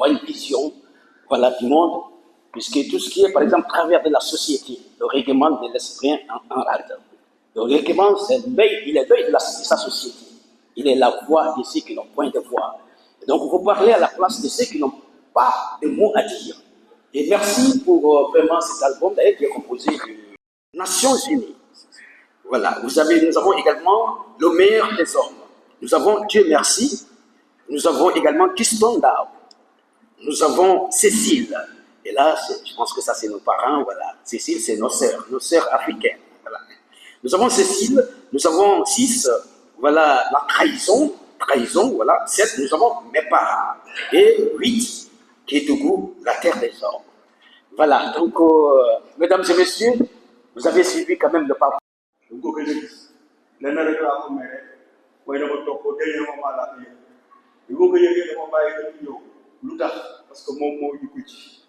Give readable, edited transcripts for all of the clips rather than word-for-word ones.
avoir une vision, voilà, du monde, puisque tout ce qui est, par exemple, travers de la société, le règlement de l'esprit en rade. Le règlement, il est l'œil de sa société. Il est la voix de ceux qui n'ont point de voix. Et donc, il faut parler à la place de ceux qui n'ont pas de mots à dire. Et merci pour vraiment cet album, d'ailleurs, qui est composé des Nations Unies. Voilà, nous avons également le meilleur des hommes. Nous avons Dieu merci. Nous avons également Kiston Dao. Nous avons Cécile. Et là, je pense que ça, c'est nos parents. Voilà. Cécile, c'est nos sœurs africaines. Voilà. Nous avons Cécile. Nous avons 6. Voilà, la trahison. Voilà. 7, nous avons mes parents. Et 8, Kédougou, la terre des hommes. Voilà. Donc, mesdames et messieurs, vous avez suivi quand même le parcours. Parce que mon mot du petit.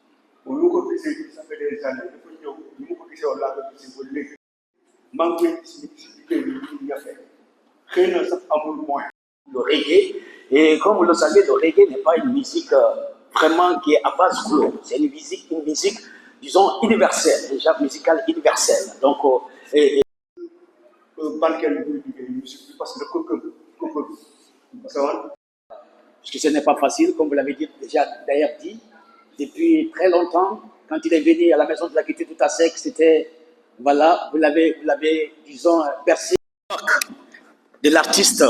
Au lieu que ça fait des années, il faut que ça là c'est pour les manquer le reggae. Et comme vous le savez, le reggae n'est pas une musique vraiment qui est à base globe. C'est une musique, disons, universelle, un genre musical universel. Donc, parce que ce n'est pas facile, comme vous l'avez déjà d'ailleurs dit, depuis très longtemps, quand il est venu à la maison de la Gaîté tout à sec, c'était, voilà, vous l'avez, disons, percé de l'artiste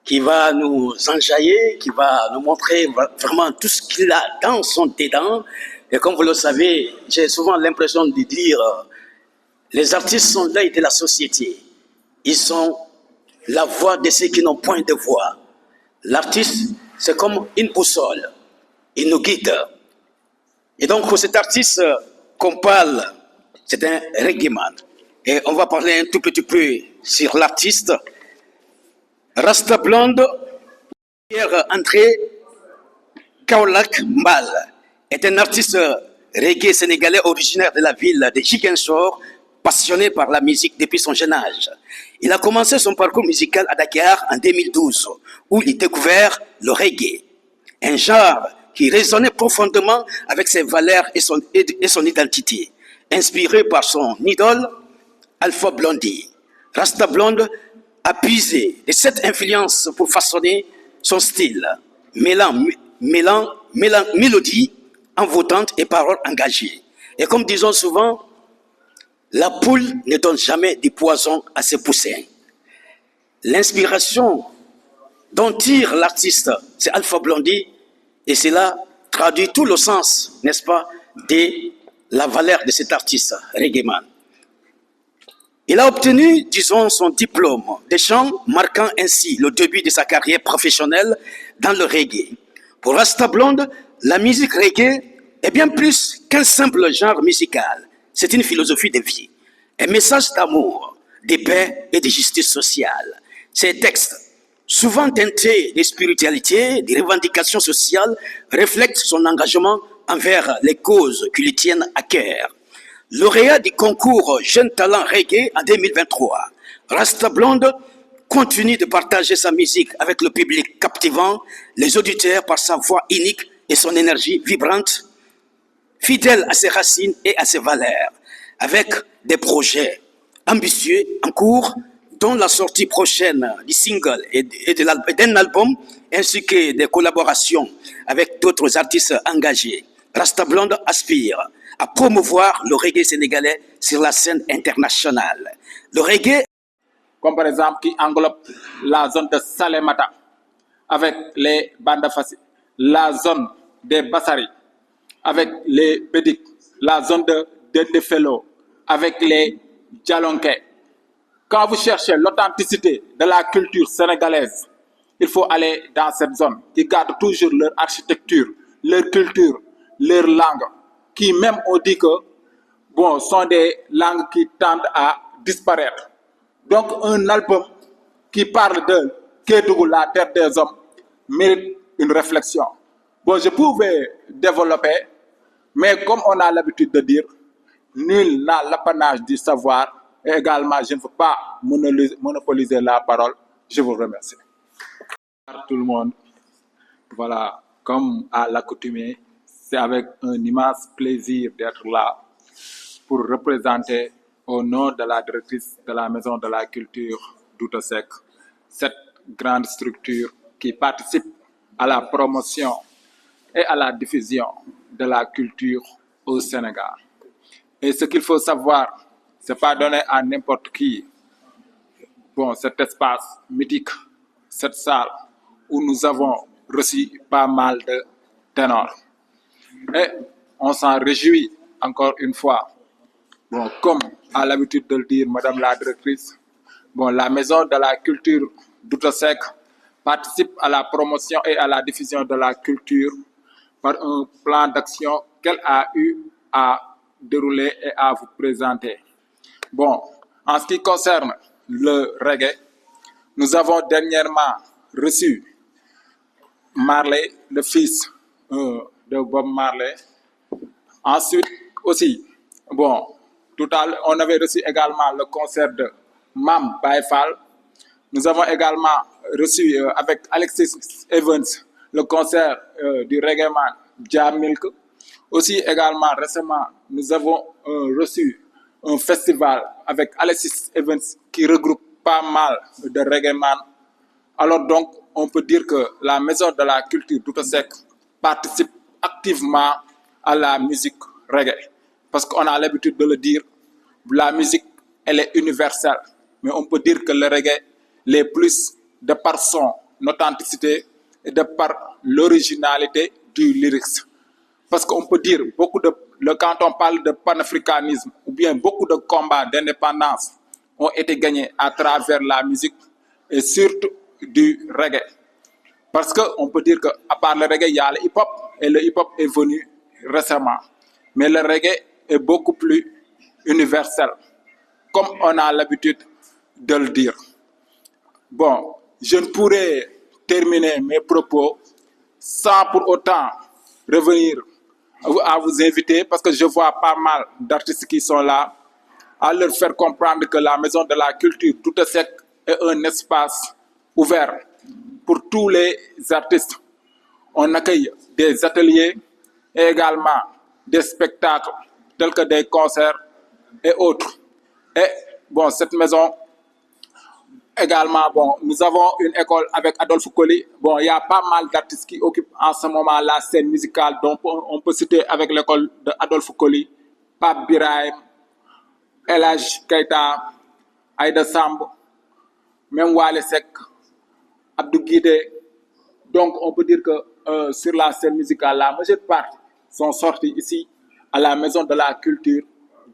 qui va nous enjailler, qui va nous montrer vraiment tout ce qu'il a dans son dédain. Et comme vous le savez, j'ai souvent l'impression de dire, les artistes sont l'œil de la société. Ils sont la voix de ceux qui n'ont point de voix. L'artiste, c'est comme une boussole. Il nous guide. Et donc, pour cet artiste qu'on parle, c'est un reggaeman. Et on va parler un tout petit peu sur l'artiste. Rasta Blonde, Pierre-André Kaolak Mbal, est un artiste reggae sénégalais originaire de la ville de Ziguinchor, passionné par la musique depuis son jeune âge. Il a commencé son parcours musical à Dakar en 2012, où il découvert le reggae, un genre qui résonnait profondément avec ses valeurs et son identité. Inspiré par son idole, Alpha Blondy, Rasta Blonde a puisé de cette influence pour façonner son style, mêlant mélodie envoûtante et paroles engagées. Et comme disons souvent, la poule ne donne jamais du poison à ses poussins. L'inspiration dont tire l'artiste, c'est Alpha Blondy, et cela traduit tout le sens, n'est-ce pas, de la valeur de cet artiste, reggaeman. Il a obtenu, disons, son diplôme de chant, marquant ainsi le début de sa carrière professionnelle dans le reggae. Pour Rasta Blonde, la musique reggae est bien plus qu'un simple genre musical. C'est une philosophie de vie, un message d'amour, de paix et de justice sociale. Ces textes, souvent teintés de spiritualité, de revendications sociales, reflètent son engagement envers les causes qui lui tiennent à cœur. Lauréat du concours Jeune Talent Reggae en 2023, Rasta Blonde continue de partager sa musique avec le public captivant les auditeurs par sa voix unique et son énergie vibrante, fidèle à ses racines et à ses valeurs, avec des projets ambitieux en cours, dont la sortie prochaine du single et d'un album, ainsi que des collaborations avec d'autres artistes engagés. Rasta Blonde aspire à promouvoir le reggae sénégalais sur la scène internationale. Le reggae, comme par exemple qui englobe la zone de Salemata avec les Bandafassi, la zone des Bassari avec les Bédik, la zone de Dendefelo avec les Djalonké. Quand vous cherchez l'authenticité de la culture sénégalaise, il faut aller dans cette zone qui garde toujours leur architecture, leur culture, leur langue, qui même on dit que bon, sont des langues qui tendent à disparaître. Donc un album qui parle de Kédougou, la terre des hommes, mérite une réflexion. Bon, je pouvais développer, mais comme on a l'habitude de dire, nul n'a l'apanage du savoir, et également je ne veux pas monopoliser la parole. Je vous remercie. Tout le monde, voilà, comme à l'accoutumée, c'est avec un immense plaisir d'être là pour représenter au nom de la directrice de la Maison de la Culture Douta Seck, cette grande structure qui participe à la promotion et à la diffusion de la culture au Sénégal. Et ce qu'il faut savoir, c'est pas donné à n'importe qui. Bon, cet espace mythique, cette salle où nous avons reçu pas mal de ténors. Et on s'en réjouit encore une fois. Bon, comme à l'habitude de le dire, Madame la directrice, bon, la Maison de la Culture Douta Seck participe à la promotion et à la diffusion de la culture par un plan d'action qu'elle a eu à dérouler et à vous présenter. Bon, en ce qui concerne le reggae, nous avons dernièrement reçu Marley, le fils de Bob Marley. Ensuite aussi, bon, tout à l'heure, on avait reçu également le concert de Mam Baifal. Nous avons également reçu avec Alexis Evans le concert du reggae man Jam Milk. Aussi également récemment, nous avons reçu un festival avec Alexis Evans qui regroupe pas mal de reggae man. Alors donc, on peut dire que la Maison de la Culture Douta Seck participe activement à la musique reggae. Parce qu'on a l'habitude de le dire, la musique, elle est universelle. Mais on peut dire que le reggae l'est plus de par son authenticité et de par l'originalité du lyrics. Parce qu'on peut dire, quand on parle de panafricanisme, ou bien beaucoup de combats d'indépendance ont été gagnés à travers la musique et surtout du reggae. Parce qu'on peut dire qu'à part le reggae, il y a le hip-hop, et le hip-hop est venu récemment. Mais le reggae est beaucoup plus universel, comme on a l'habitude de le dire. Bon, je ne pourrais terminer mes propos sans pour autant revenir à vous inviter, parce que je vois pas mal d'artistes qui sont là, à leur faire comprendre que la Maison de la Culture Douta Seck est un espace ouvert pour tous les artistes. On accueille des ateliers et également des spectacles tels que des concerts et autres. Et bon, cette maison, également, bon, nous avons une école avec Adolphe Colli. Bon, il y a pas mal d'artistes qui occupent en ce moment la scène musicale. Donc, on peut citer avec l'école d'Adolphe Colli, Pape Birahim, Elhaj Keita, Aïda Samb, même Wale Seck, Abdou Guité. Donc, on peut dire que sur la scène musicale, la majeure partie sont sortis ici à la Maison de la Culture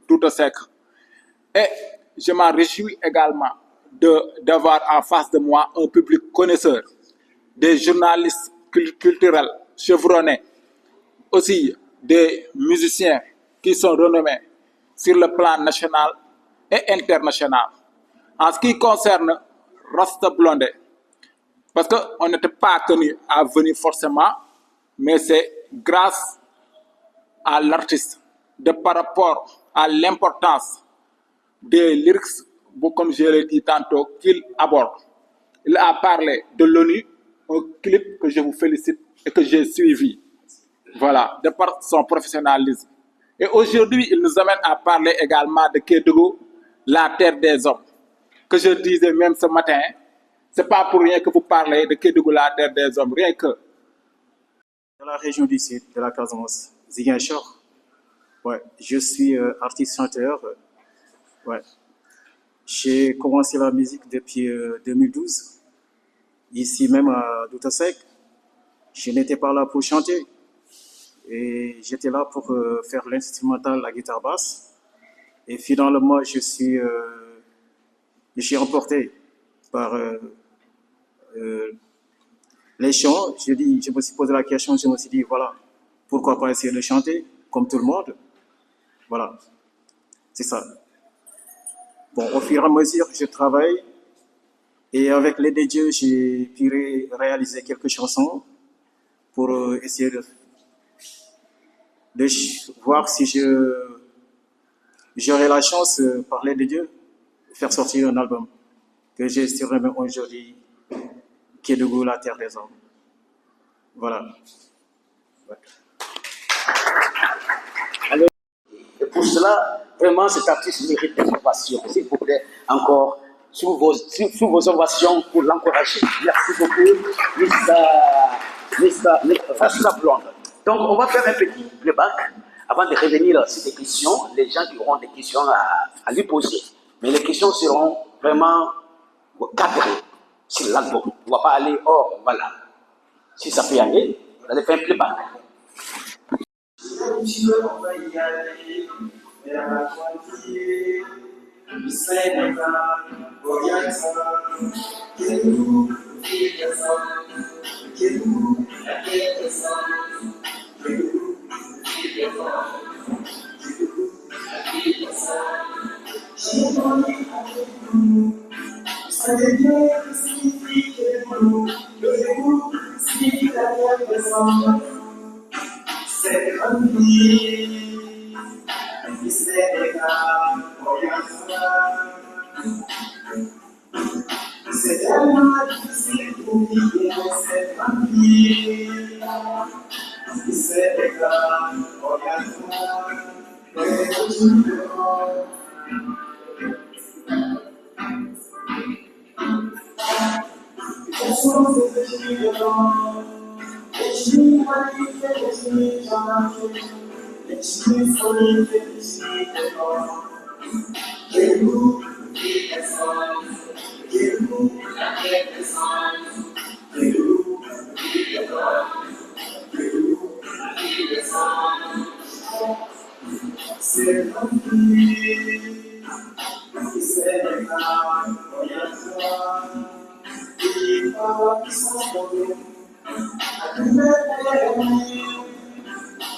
Douta Seck. Et je m'en réjouis également d'avoir en face de moi un public connaisseur, des journalistes culturels chevronnés, aussi des musiciens qui sont renommés sur le plan national et international. En ce qui concerne Rasta Blondet, parce qu'on n'était pas tenu à venir forcément, mais c'est grâce à l'artiste, par rapport à l'importance des lyrics, comme je l'ai dit tantôt, qu'il aborde. Il a parlé de l'ONU, un clip que je vous félicite et que j'ai suivi. Voilà, de par son professionnalisme. Et aujourd'hui, il nous amène à parler également de Kédougou, la terre des hommes. Que je disais même ce matin, c'est pas pour rien que vous parlez de Kédougou, la terre des hommes, rien que. Dans la région du sud, de la Casamance, Ziguinchor. Ouais, je suis artiste-chanteur. Ouais. J'ai commencé la musique depuis 2012, ici même à Douta Seck. Je n'étais pas là pour chanter, et j'étais là pour faire l'instrumental, la guitare basse. Et finalement, je suis emporté par les chants. Je me suis posé la question, je me suis dit, voilà, pourquoi pas essayer de chanter comme tout le monde. Voilà, c'est ça. Bon, au fur et à mesure, je travaille, et avec l'aide de Dieu, j'ai pu réaliser quelques chansons pour essayer de voir si j'aurai la chance, par l'aide de Dieu, de faire sortir un album que j'ai surnommé aujourd'hui Kédougou, la terre des hommes. Voilà. Alors, et pour cela, vraiment, cet artiste mérite des ovations. S'il vous plaît, encore, sous vos ovations pour l'encourager. Merci beaucoup, Fasla Blonde. Donc, on va faire un petit playback avant de revenir sur des questions. Les gens qui auront des questions à lui poser. Mais les questions seront vraiment cadrées sur l'album. On ne va pas aller hors, voilà. Si ça peut y aller, vous allez faire un playback. On va y aller vers la frontière du Sénégal, Oriental, que nous, les personnes, que nous, la personne, que nous, les personnes, que nous, la personne. J'ai donné avec nous, ça devient que signifie que nous signifie la personne. C'est un vie, c'est des gars, c'est tellement difficile pour vivre, c'est un vie, c'est des gars,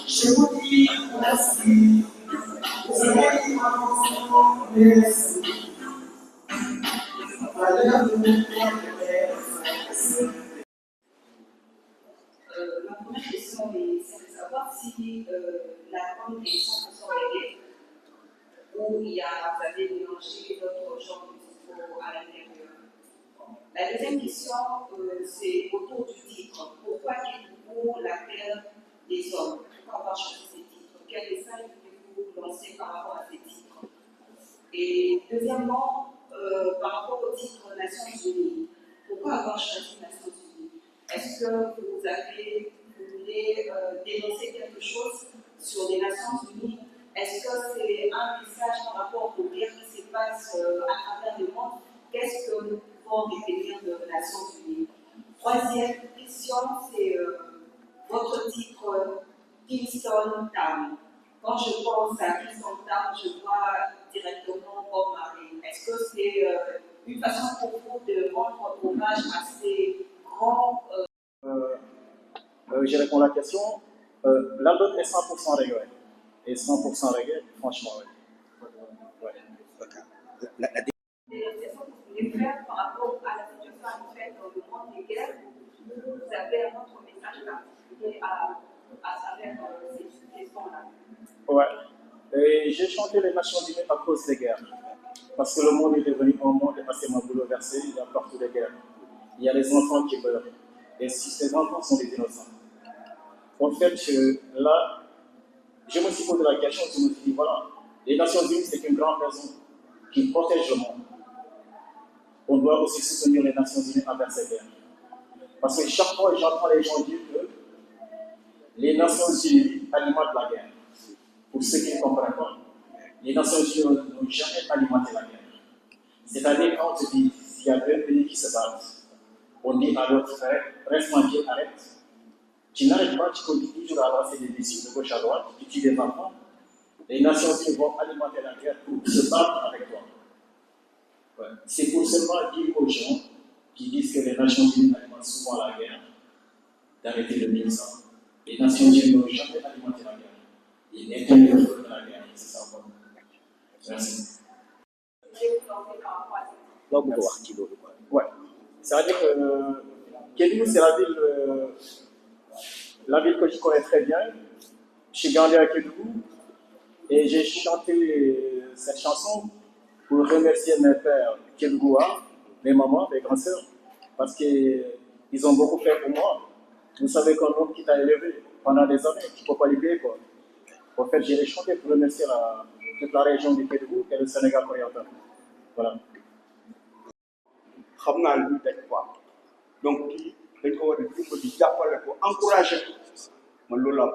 je vous dis merci, vous avez merci. Ma première question c'est de savoir si l'album est 100% reggae ou vous avez mélangé d'autres genres musicaux à l'intérieur. La deuxième question, c'est autour du titre. Pourquoi dites-vous la terre des hommes? Pourquoi avoir choisi ces titres? Quel message voulez-vous lancer par rapport à ces titres? Et deuxièmement, par rapport au titre Nations Unies, pourquoi avoir choisi Nations Unies? Est-ce que vous voulez dénoncer quelque chose sur les Nations Unies? Est-ce que c'est un message par rapport aux guerres qui se passent à travers le monde? Qu'est-ce que nous pouvons retenir de Nations Unies? Troisième question, c'est votre titre Kingston Town. Quand je pense à Kingston Town, je vois directement Bob Marley. Est-ce que c'est une façon pour vous de rendre hommage à ces grands... Je réponds à la question. L'album est 100% reggae. Et 100% reggae, franchement, oui. Ouais. Des questions que vous voulez faire par rapport à la situation actuelle dans le monde des guerres, vous avez un autre message particulier à travers ces questions-là. Ouais. Et j'ai chanté les Nations Unies à cause des guerres. Parce que le monde est devenu un monde assez bouleversé, il y a partout des guerres. Il y a les enfants qui meurent. Et si ces enfants sont des innocents. En fait, là, je me suis posé la question, je me suis dit, voilà, les Nations Unies, c'est une grande maison qui protège le monde. On doit aussi soutenir les Nations Unies envers ces guerres. Parce que chaque fois, j'entends les gens dire que les Nations Unies alimentent la guerre. Pour ceux qui ne comprennent pas, les Nations Unies n'ont jamais alimenté la guerre. C'est-à-dire, quand on dit s'il y a deux pays qui se battent, on dit à l'autre frère, reste tranquille, arrête. Tu n'arrêtes pas, tu continues toujours à avancer des missiles de gauche à droite, tu tues des enfants. Les Nations Unies vont alimenter la guerre pour se battre avec toi. Ouais. C'est pour seulement dire aux gens qui disent que les Nations Unies alimentent souvent la guerre, d'arrêter le mille sang. Les Nations Unies n'ont jamais alimenté la guerre. Ils n'étaient le feu de la guerre, c'est ça. Merci. Ouais. C'est-à-dire que Kédougou, c'est la ville que je connais très bien. Je suis grandi à Kédougou et j'ai chanté cette chanson pour remercier mes pères Kédougouas, mes mamans, mes grands-sœurs, parce qu'ils ont beaucoup fait pour moi. Vous savez qu'un homme qui t'a élevé, pendant des années, tu ne peux pas l'oublier, quoi. En fait, j'irai chanter pour remercier toute la région du Kédougou et le Sénégal oriental. Voilà. xam naa li muy daj quoi donc kii dañ ko war a dimbali jàppale ko encouragé ko man loolu la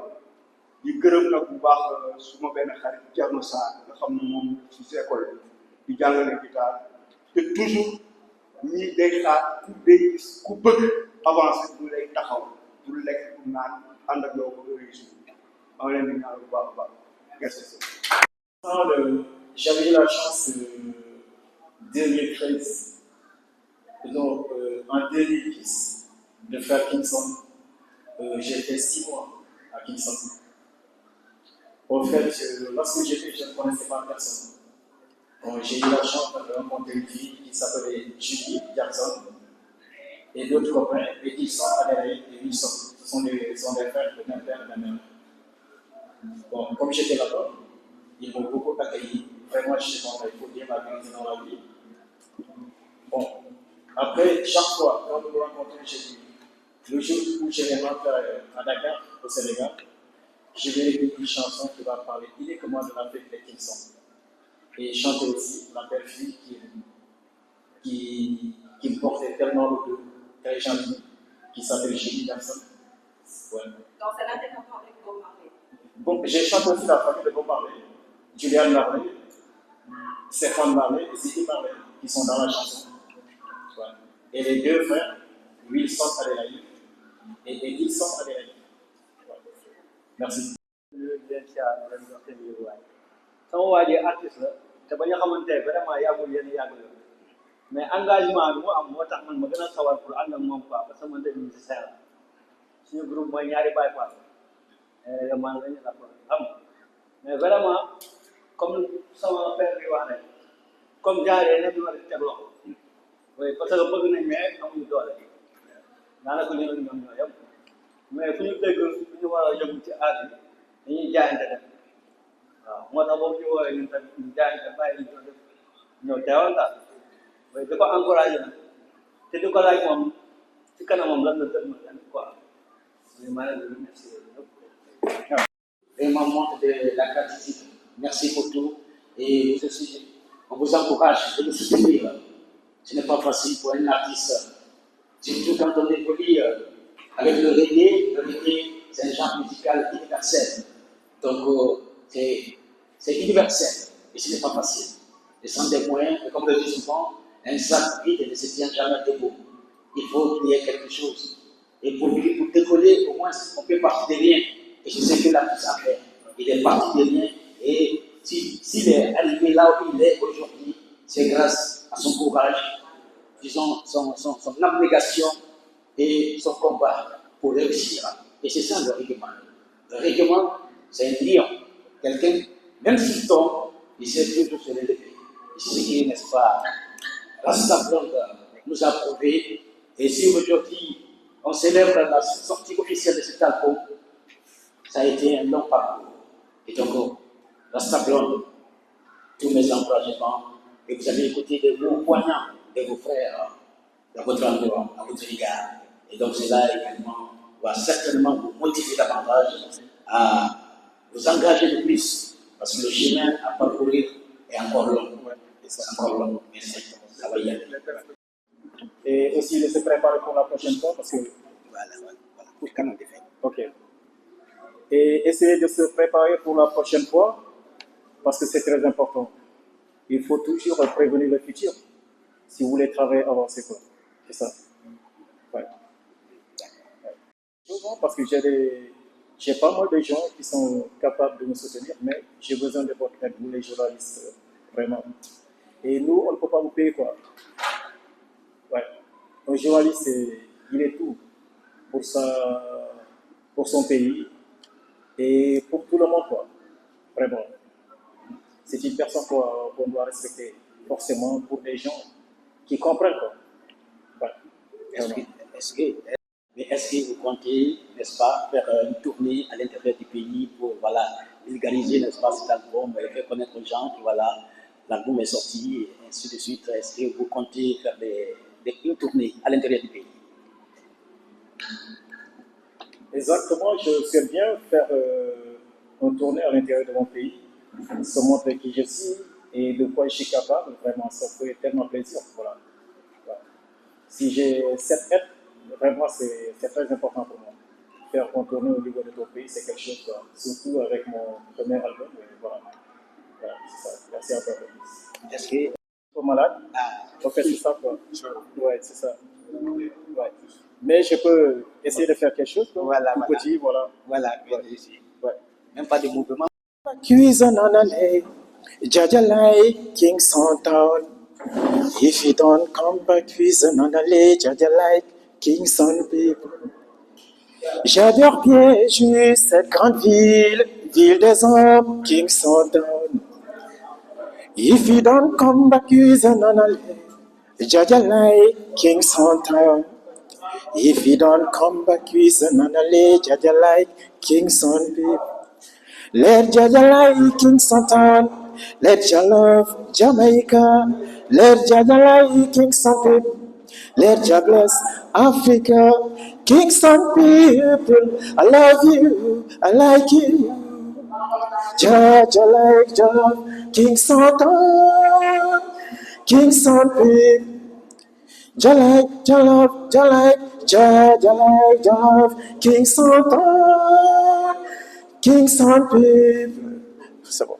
di gërëm nag bu baax suma benn xarit Thierno Sarr nga xam ne moom ci école di jàngale guitare te toujours ñii day xaar ku day gis ku bëgg avancé du lay taxaw du lekk du naan ànd ak yow ba nga réussir maa ngi leen di ñaan bu baax a baax merci. J'avais eu la chance 2013, donc en 2010, de faire Kingston. J'ai fait 6 mois à Kingston. En fait, lorsque j'étais, je ne connaissais pas personne. Bon, j'ai eu la chance de rencontrer une fille qui s'appelait Julie Jackson et d'autres copains, et ils sont adhérés, et ils sont des frères de même père et de même mère. Bon, comme j'étais là-bas, ils m'ont beaucoup accueilli. Vraiment, je suis content, il faut dire ma vérité dans la vie. Bon, après, chaque fois, quand nous nous rencontrons chez lui, le jour où je vais rentrer à Dakar, au Sénégal, je vais écrire une chanson qui va parler uniquement de la fête de Kingston. Et chanter aussi la belle fille qui me portait tellement de deux, très gentille, qui s'appelle Julie Jackson. Ouais. Donc, c'est là que tu as parlé de Bob Marley. Bon, j'ai chanté aussi la famille de Bob Marley, Julian Marley, Stéphane Marley et Ziggy Marley, qui sont dans la chanson. Ouais. Et les deux frères, Wilson Adelaide et Edison Adelaide. Ouais. Merci. sama waa ji artiste la te ba ñu xamante vraiment yàggul yéen yàgg la mais engagement bi mu am moo tax man ma gën a sawar pour ànd ak moom quoi parce que man tamit musicien la suñu groupe mooy ñaari Baye Fall man la ñu xam mais vraiment comme sama père bi wax rek comme jaaree na ñu war a teg loxo oui parce que bëgg nañ mais amuñu doole daanaka ñu ne ñoom ñoo yem mais fu ñu dégg fu ñu war a yëngu ci aar bi dañuy jaayante def waaw moo tax boobu ñu woowee ñun tamit ñu jaayante bàyyi ñu def ñëw teewal daal mais di ko encouragé nag te di ko laaj moom ci kanamam lan la def ma lan quoi mais maa ngi leen di remercier ñëpp. Vraiment montre de la gratitude. Merci pour tout. Et vous aussi, on vous encourage de le soutenir. Ce n'est pas facile pour un artiste. Surtout quand on évolue avec le reggae, c'est un genre musical universel. Donc, c'est universel. Et ce n'est pas facile. Et sans des moyens, et comme je le dis souvent, un sac vide ne se tient jamais debout. Il faut qu'il y ait quelque chose. Et pour décoller, au moins, on peut partir de rien. Et je sais que l'artiste a fait. Il est parti de rien. Et s'il est arrivé là où il est aujourd'hui, c'est grâce à son courage, disons, son abnégation et son combat pour réussir. Et c'est ça le règlement. Le règlement, c'est un lion. Quelqu'un, même s'il tombe, il sait toujours se relever. Et c'est ce qui est, n'est-ce pas, Rasta Blonde nous a prouvé. Et si aujourd'hui, on célèbre la sortie officielle de cet album, ça a été un long parcours. Et donc, Rasta Blonde, tous mes encouragements, et vous avez écouté des mots poignants de vos frères, de votre endroit, à votre égard. Et donc, cela également va certainement vous motiver davantage à vous engager de plus, parce que le chemin à parcourir est encore long. C'est encore long, mais ça va y aller. Et aussi de se préparer pour la prochaine fois, parce que... Voilà, pour quand on fait. Ok. Et essayer de se préparer pour la prochaine fois, parce que c'est très important. Il faut toujours prévenir le futur, si vous voulez travailler avancé, quoi. C'est ça. Ouais. Souvent, parce que j'ai pas mal de gens qui sont capables de me soutenir, mais j'ai besoin de votre aide, vous les journalistes, vraiment. Et nous, on ne peut pas vous payer, quoi. Ouais. Un journaliste, il est tout pour son pays et pour tout le monde, quoi. Vraiment. C'est une personne qu'on doit respecter, forcément, pour des gens qui comprennent, quoi. Ouais. Est-ce que vous comptez, n'est-ce pas, faire une tournée à l'intérieur du pays pour, voilà, vulgariser, n'est-ce pas, cet album et faire connaître aux gens que, voilà, l'album est sorti et ainsi de suite. Est-ce que vous comptez faire une tournée à l'intérieur du pays? Exactement, je sais bien faire un tournée à l'intérieur de mon pays, se montrer qui je suis et de quoi je suis capable. Vraiment, ça fait tellement plaisir. Voilà. Voilà. Si j'ai cette aide, vraiment, c'est très important pour moi. Faire un tournée au niveau de ton pays, c'est quelque chose, quoi. Surtout avec mon premier album. Voilà. Voilà, c'est ça. Merci à toi. Est-ce que Pas malade. En fait, c'est ça, quoi. Ouais, c'est ça. Ouais. Mais je peux essayer de faire quelque chose, quoi. Voilà, Tout voilà. petit, voilà. voilà, Ouais. Ouais. même pas de mouvement. Cuisine on a lay, Jaja like Kingston Town. If you don't come back, cuisine on a lay, Jaja like Kingston people. J'adore bien juste cette grande ville, ville des hommes, Kingston Town. If you don't come back, cuisine on a lay, Jaja like Kingston Town. If you don't come back, cuisine on a lay, Jaja like Kingston people. Let Jaja like Kingston Town. Let your love Jamaica. Let Jaja like Kingston people. Let Jah bless Africa. Kingston people, I love you, I like you. Jaja like Jah love Kingston Town. Kingston people. Jah like, Jah love, Jah like, Jah like, Jah love Kingston Town. Kingston people. C'est bon.